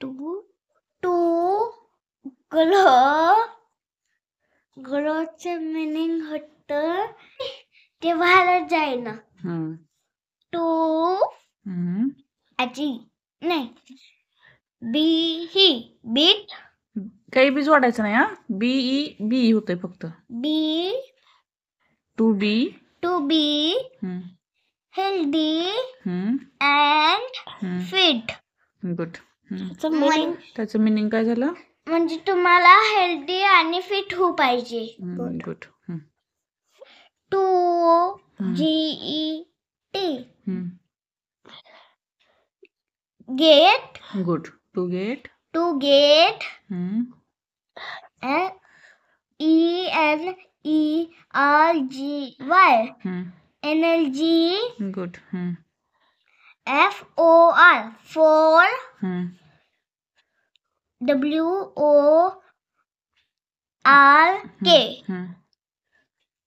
To ग्रोचं meaning होतं ते व्हायला जाईना. टू आजी नाही बीट काही बी जोडायचं नाही. हा बी होतंय फक्त. Be to be healthy and fit. Good. त्याचं मिनिंग काय झालं? म्हणजे तुम्हाला हेल्दी आणि फिट होऊ पाहिजे. Good. To GET get. Good. To get ENERGY energy. Good. FOR WORK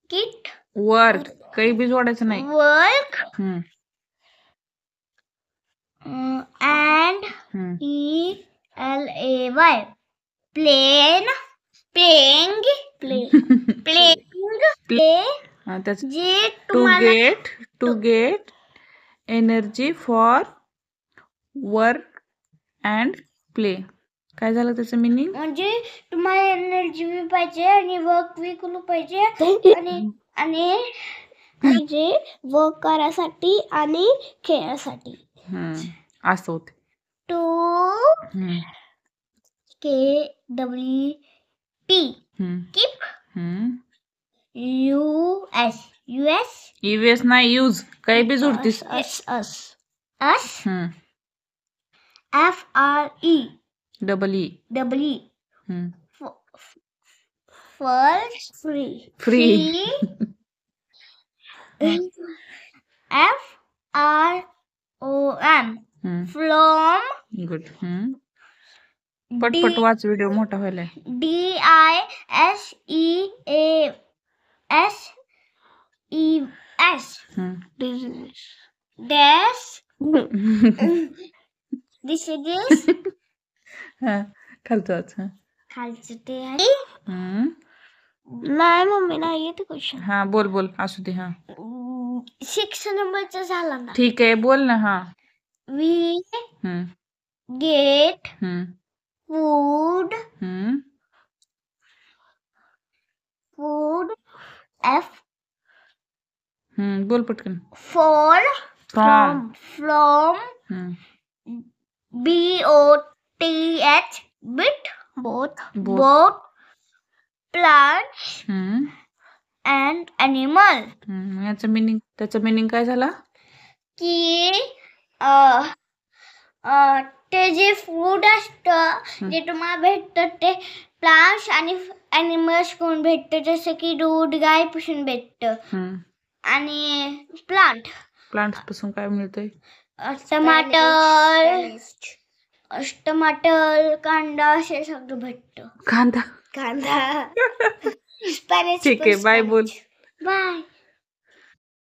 kit. Work काही बी जोडायचं नाही. वर्क and PLAY प्लेन to get energy for work and play. काय झालं त्याचं मिनिंग? म्हणजे तुम्हाला एनर्जी बी पाहिजे आणि वर्क बी करू पाहिजे आणि म्हणजे वर्क करायसाठी आणि खेळासाठी. असं होते. टू KWP कीप. US नाही यूज काही बी जोडतीस. अस FRE free. FROM from. Good. पटपट वाच, व्हिडिओ मोठा व्हायलाय. DISEAS खालचं वाच. खालचं ते आहे. नाही मम्मी नाही येते क्वेश्चन. हा बोल असू दे. 6 नंबरचा झाला ना. ठीक आहे बोल ना. वी गेट फूड बोल पटकन. From BOTH boat plants and animal. त्याचं मिनिंग काय झाला? की ते जे फूड असतं जे तुम्हाला भेटतं ते प्लांट्स आणि ॲनिमल्स कडून भेटतं. जसं की दूध गायपासून भेटतं आणि प्लांट्स पासून काय मिळतंय? टमाटर कांदा असे सगळं भेटतं. कांदा. ठीक आहे बाय बोल. बाय.